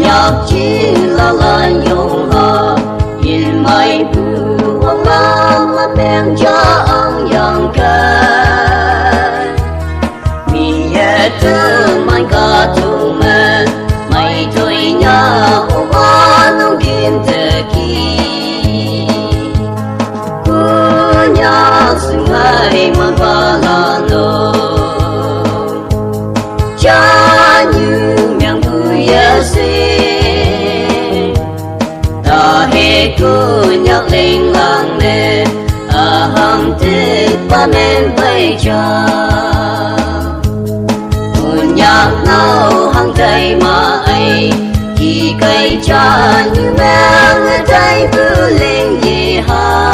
nhạc chỉ là dùng hờ nhìn mây bù hoang lam mà bên cha ông yang ca mi ye thương mang cả tu mê mây thôi nhà hoa nông kim thế kỳ nhạc sinh ai mà ba la nô cha như miệng vui xì ta hết cô nhạc lên làng nè hằng thích ba men bay cha nhạc nào hằng tay mà ai khi cây cha như mang tay cứ lên gì ha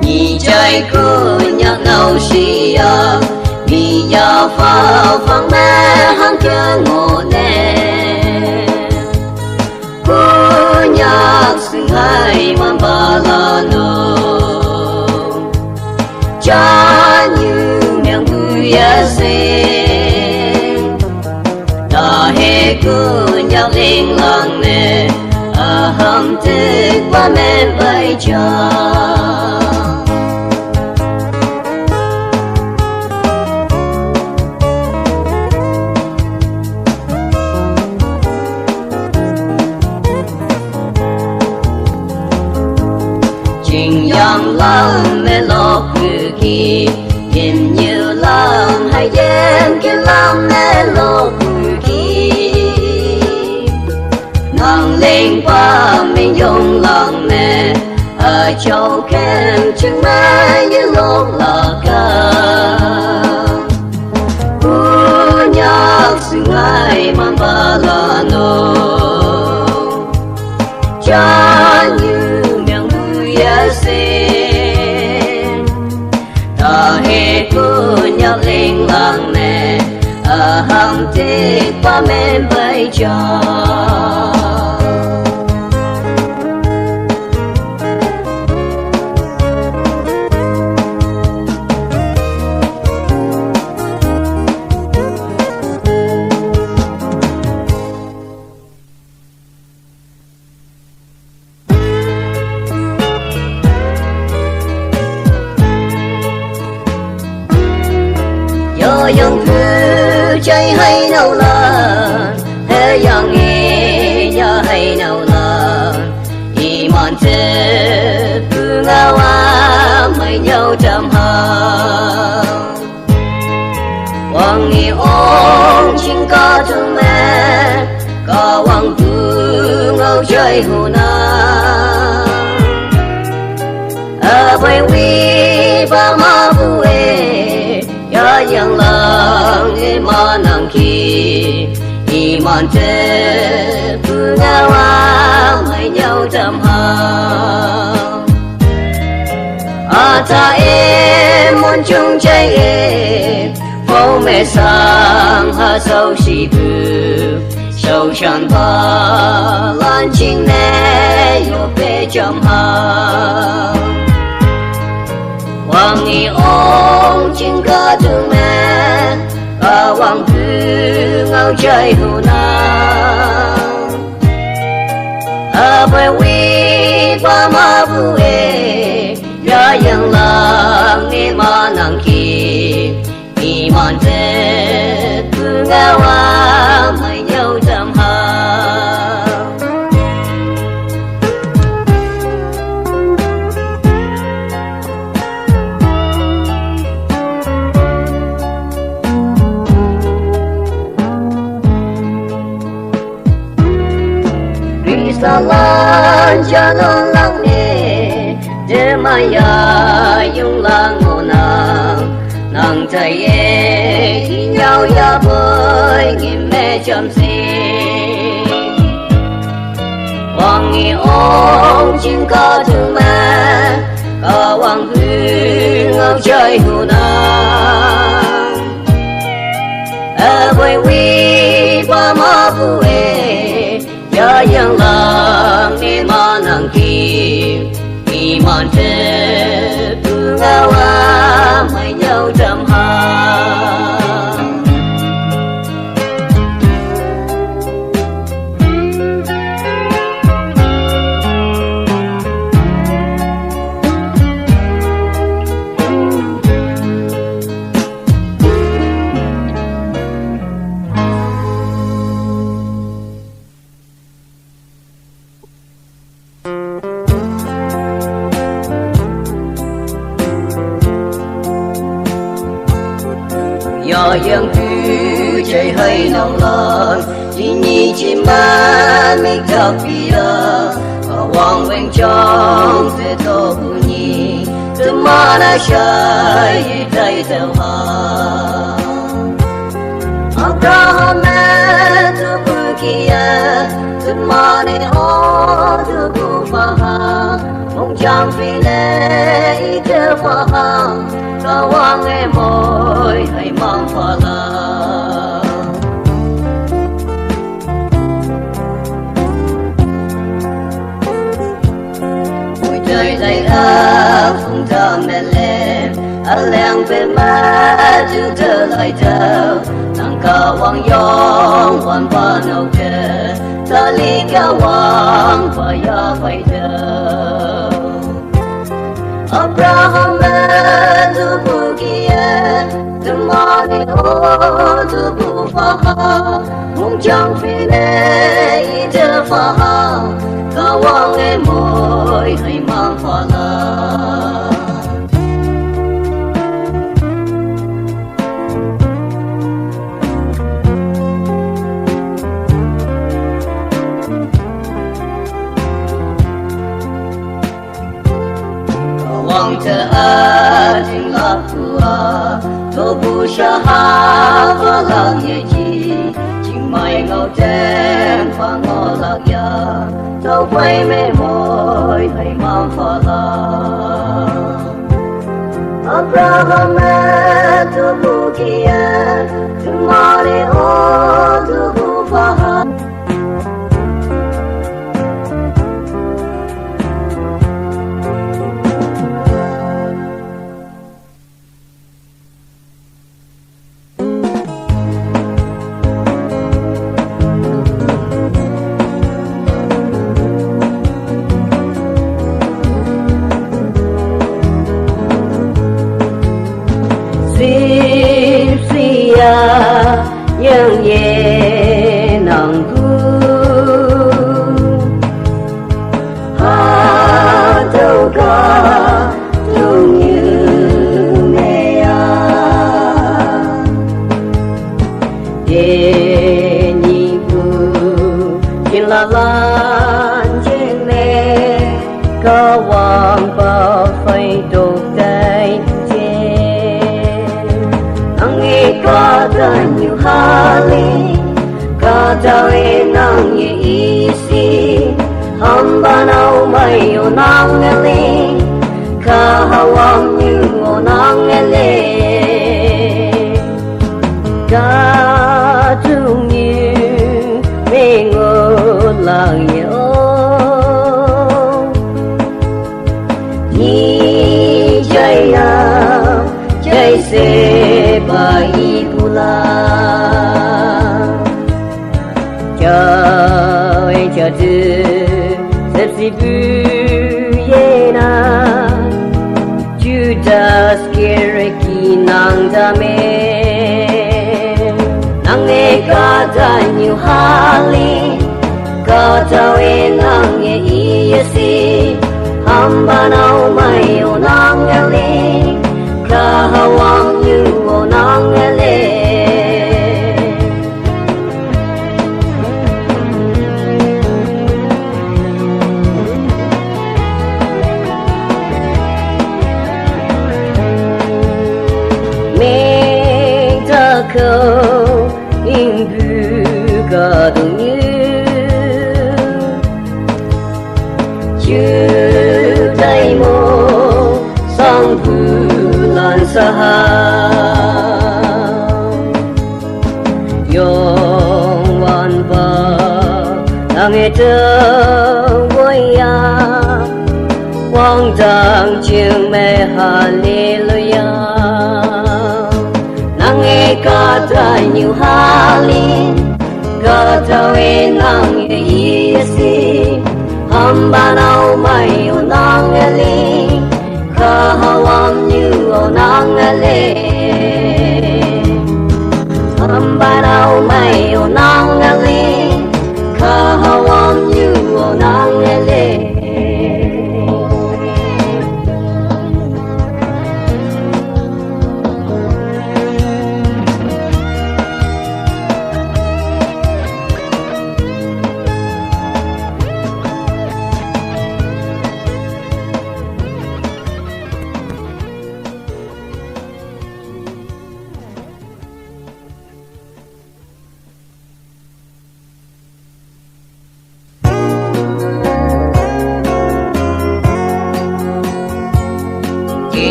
nhị trái cô nhạc nào xì à vì giờ phao phăng mẹ hăng kia ngộ nè cô nhạc sinh hai mà ba la nô cha như miệng vui xì ta hết cô nhạc lên làng nè hầm thích ba mẹ bay cha yang lang mê lộc cử kỳ nhìn như lang hay đêm kia lang mê lộc cử kỳ nàng lên qua mình dùng lang mê ở châu kem chừng mê như lộc là ca nhạc sinh ai mà ba la nô cha như miệng vui xinh ta hết cô nhạc lên làng nè hằng thích ba men bay cha yang cứ chạy hay nào là hay yang nghe nhà hay nào là iman thế cứ ngao mày nhau trăm hàng hoàng nghi ôm chính ca thương mẹ ca hoàng cứ ngao chạy hồ na bởi vì ba ma vui yang lang ma nang ki iman te pungawa mai nhau trăm hàng ta em muốn chung chạy em phố mẹ sang ha sâu si bự sâu chan ba lan chinh nè yo pe trăm hàng hoàng nghi ôm chính ca thương mẹ hoàng cứ ngao chạy hồ na bởi vì ba ma vui ya yang lang nghe ma nang ki iman thế cứ ngao mày nhau trăm hàng salan jalan lang ne de maya yung lang mo nang tay e nhau ya boy ngim me chăm si hoàng nghi ôm chim ca thương mẹ ca hoàng hư ngao chơi hồ na bởi vì ba ma vui ya yang lang nghe ma nang ki iman thế cứ ngao mày nhau trăm hàng yang tu chạy hay nông lon chỉ nhị chỉ mà mi gặp bia hoàng vinh trong thế tô bu nhị từ mà na sai tay theo ha Abraham tu bu kia từ mà ne ho tu bu pha mong chang phi lệ theo pha ta wang e môi hay mang pha la mùi trời dày áp không ta mẹ lem leng về má chú thơ lại thơ nàng ca wang yong hoàn ba nâu thơ ta li ca wang và ya phải thơ Abraham tu bu kia tu ma ni o tu bu pha mong chang phi lệ thơ pha ca wang e môi hay mang pha la Wang te a ting la phua to bu sha ha va la ye chi ching mai ngao tem pha ngo la ya to quay mê môi hay mang pha la Abraham tu bu kia tu ma ni o tu bu pha yang ye nang gu ha đâu có đâu như mẹ ye ni bu in la la trên mẹ có hoàng bao phai đồ tay có ta nhiều hali có ta e nang ye isi hamba nau mai o nang ele ka hawam như o nang ele ka tu như me ngo la yo ni jai ya jai se bai pula cho tu sep si bu ye na Judas kireki nang dame nang e ka ta new hali ka ta e nang e isi hamba nau mai o nang ele ka hawang như o nang ele me ta câu in bu ga dong như chư dai mo sang bu lan sa yong wan ba nang e tơ voi ya quang dang chieng me hallelujah nang e ka ta new halin ka ta e nang e isi hamba nau mai o nang eli ka hawam như o nang ele hamba nau mai o nang eli ka hawam như o nang ele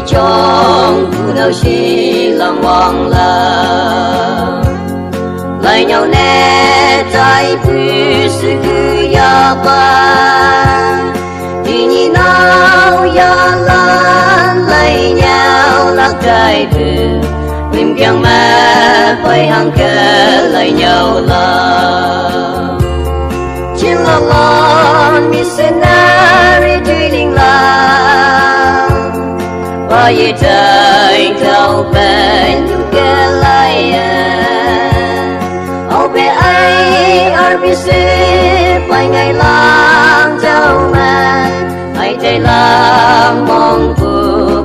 trong tu nào xí lòng hoàng la lại nhau nè trái bự sự cứ ya ba đi ni nào ya lan lại nhau lạc trái bự tìm kiếm mà phải hàng kề lại nhau là chỉ là lon mi scenari tùy linh la và ye trời thâu bên những kẻ lại ao bé ai RBC phải ngày lang châu mà ai thấy là mong phụ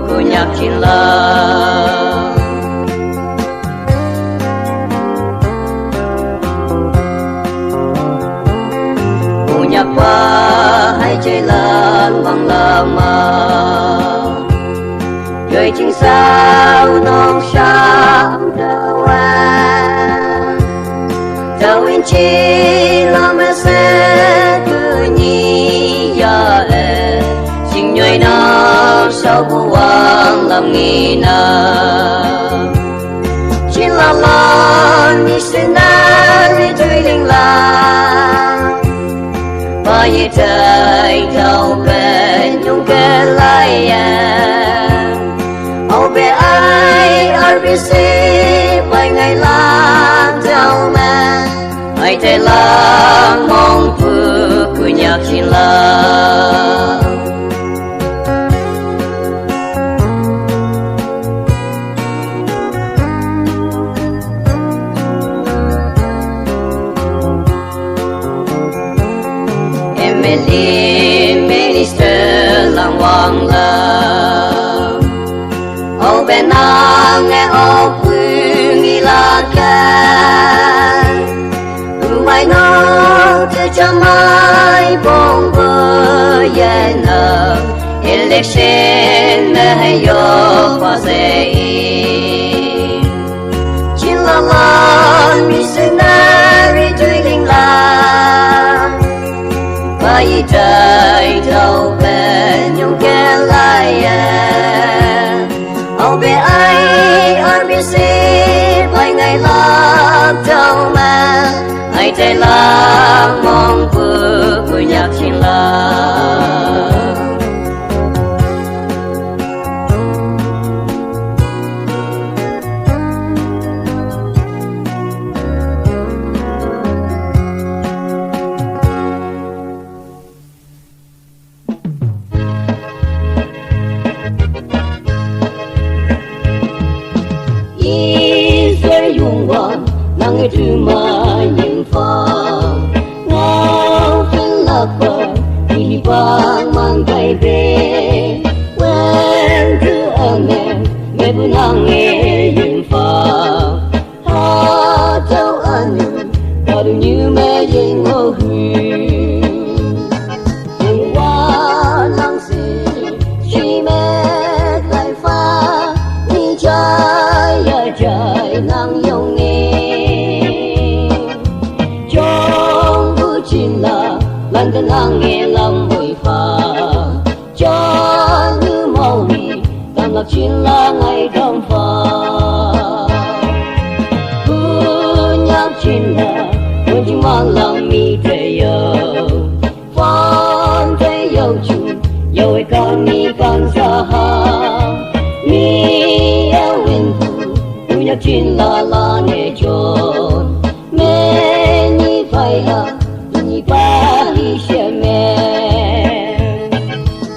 của nhạc chín la nhạc qua hay chơi lan bằng lama cười chinh sao non sáng đâu đâu in chi làm sẽ cứ nhí ya chinh nhoi nào sao buông làm nghi na chỉ là lon như scenari tùy linh la và như trời thâu bên những kẻ lại ao bé ai RBC phải ngày lang châu mà ai thấy lang mong phụ của nhạc chín la Minister lang wang la au benang e au pungi la kan mai no te chamai bong bo ye na election me yo pa se chin la la missionary doing la vậy trời thâu bên những kẻ lại ao bé ai RBC phải ngày lạc đâu mà ai thấy lạc mong phụ của nhạc chín la nang tu ma yin fa ngao fin la pa đi bang mang kai be when tu ane me bu nang e yin fa ha tao anu ta du như me yin ngo hu yin wa nang si chi me kai fa ni chai ya chai nang yong lan cái nang nghe lòng mùi pha cho như màu mì tam lạc chín la ngày đông pha cứ nhắc chín la muốn chỉ mang lòng mi thế yêu phong thế yêu chung yêu ai con mi con xa ha mi yêu win cứ nhắc chín la nghe chôn mê như phải là như ba đi xe mẹ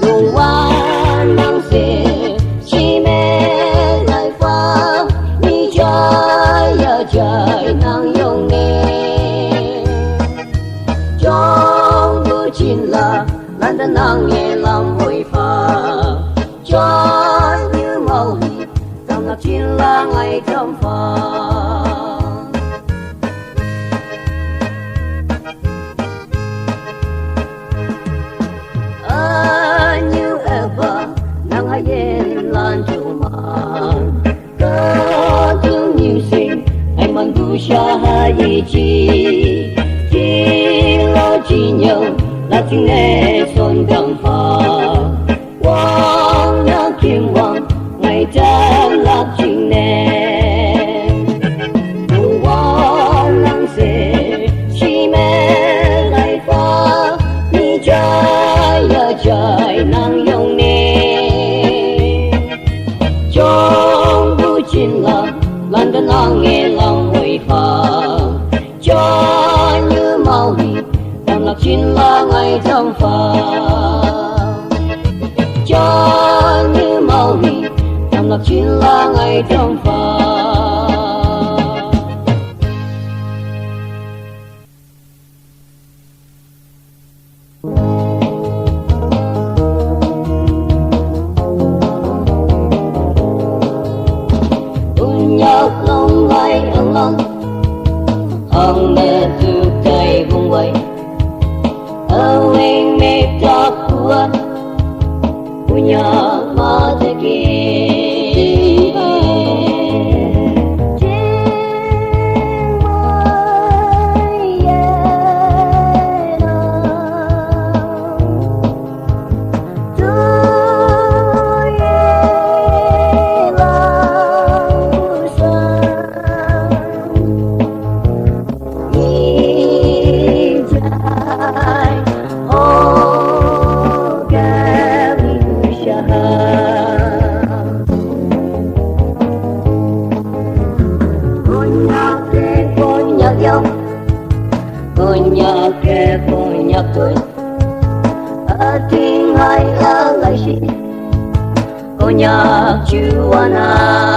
đủ quan năng xe chỉ mẹ lại pha đi chơi ya chơi năng yong nghe trong bữa chín là lan đã năng nghe lòng vui pha cho như màu hì tam lạc chín là ngày trong pha yen lan chu man có thương nhiều sinh anh mang du xa hai chi lo chi nhau là chính nè son đằng pha quang nhã kim quang chín là ngày trong phàm cho như màu mì năm lập chín là ngày trong phàm Konyak long lai lang ang mẹ từ cây vùng vây ở bên mẹ ta buồn punya mata kia Konyak tôi ở tiếng hai ở lại gì Konyak Juana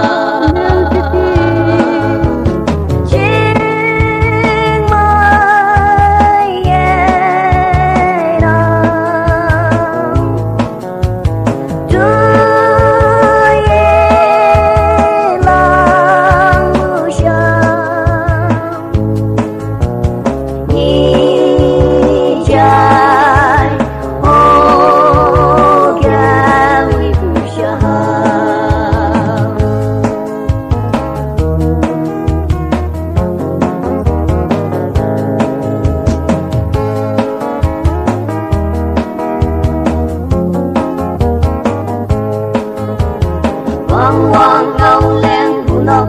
Wang ngâu lên bu nâu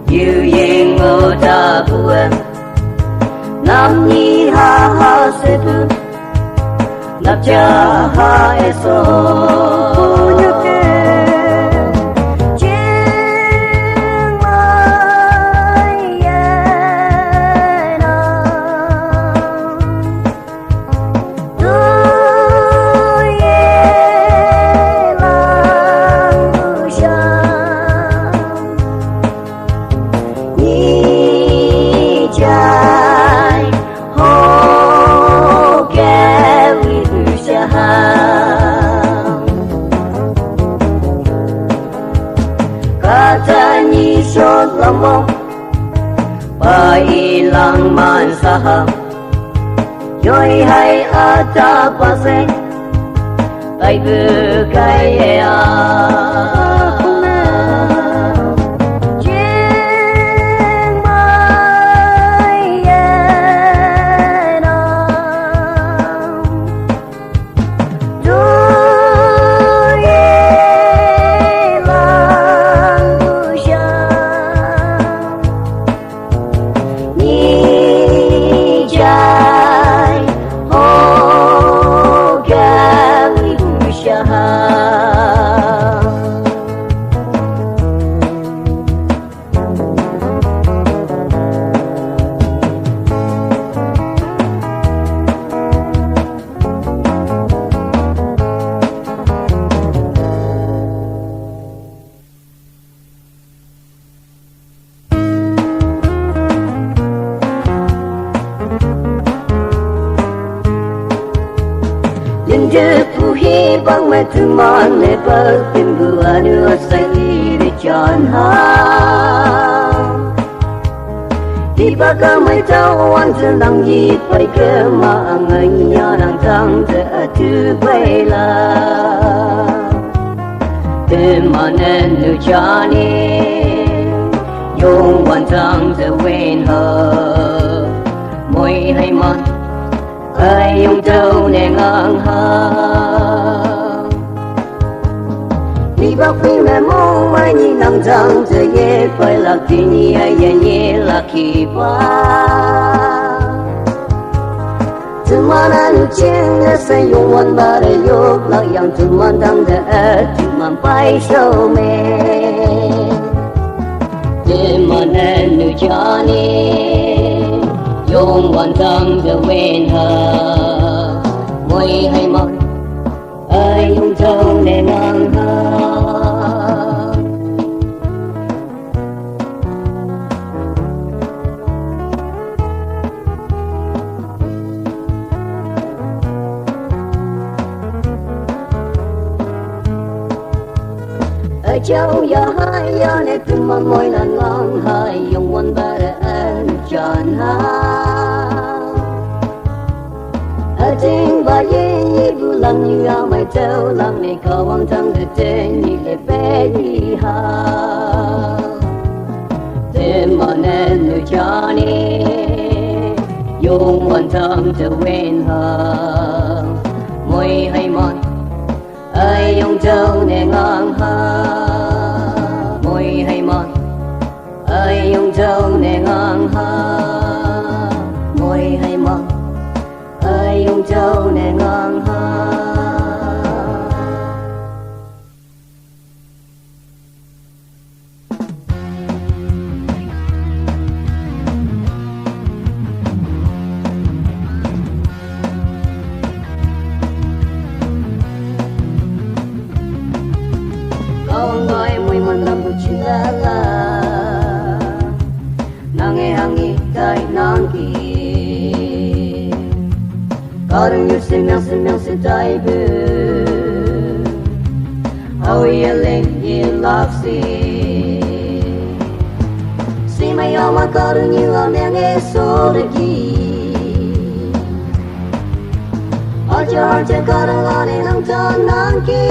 yêu yên ngô ta buồn nam nhi ha ha se tu nạp cha ha eso Bai lang man saham Yoi hai ata pase Bai bu kai ya Puhi bang mai tuman le par timbu anu sai di chan ha di baga mai tau wan lang yi pai ke ma ngai nya nang tang te tu bai la te manen nu chani yong wan tang te wen ha moi hai man ai yong tau ne ngang ha ni bác phim mẹ mô mai ni nang trang te ye phải lạc ti ni ai ye lạc kỳ ba Tumana nu chen na say yong wan ba de yo lạc yang tuman dang de tuman pai show me te manen nu chani yo 用完整的问候，每係愛，愛用盡你眼口。ở châu ya hai ya ne tum man moi nan ngang hai yong wan ba an chan ha ở trên ba ye ye bu lam như ao mai châu lam ne ko wang tang de ten ni le pe ni ha te man en nu cha ni yong wan tang de wen ha moi hai man ai yong châu ne ngang ha môi hay mòn ai yong châu ne ngang ha môi hay mòn ai yong châu ne ngang ha. Con gọi mùi mặn lắm của chị la la nàng nghe hàng nghi tay nàng kỳ có đừng như xin tay bư hầu yên linh yên lọc si mày áo mà có đừng như áo nè nghe số được gì ở chờ có đừng lo nên không cho nàng kỳ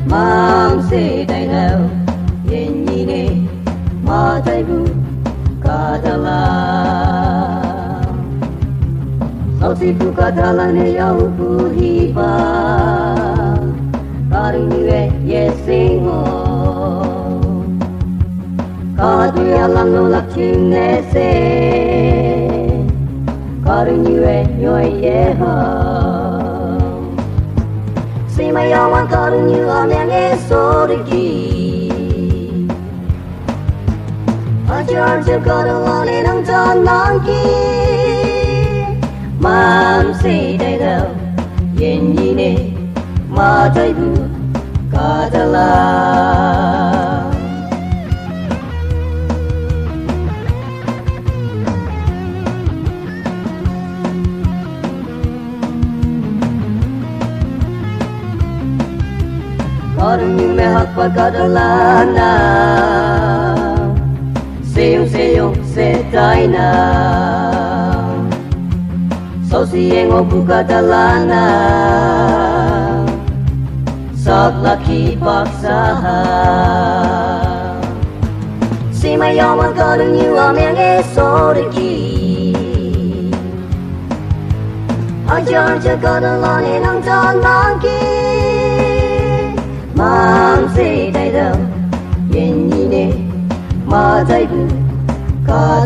mang se dai đâu yen ni ne ma dai bu ka dala sao si bu ka dala ne yau bu hi ba ka ri ni we ye sing ho ka tu ya lam no lak chin ne se ka ri ni we yoi ye ho si mày áo mà có được như áo nè nghe số được gì ở chờ có được lo nên không cho nàng kỳ mà si đây đâu yên như nè mà thấy bu cả ta la có được như mẹ học và có được là na se yung se tai na so si en o ku catalana sat laki paksa si mày áo mà có được như áo mẹ nghe số được gì ở chờ có được lo nên không cho nàng kỳ mang se dai đâu yen ni ne ma dai bu ka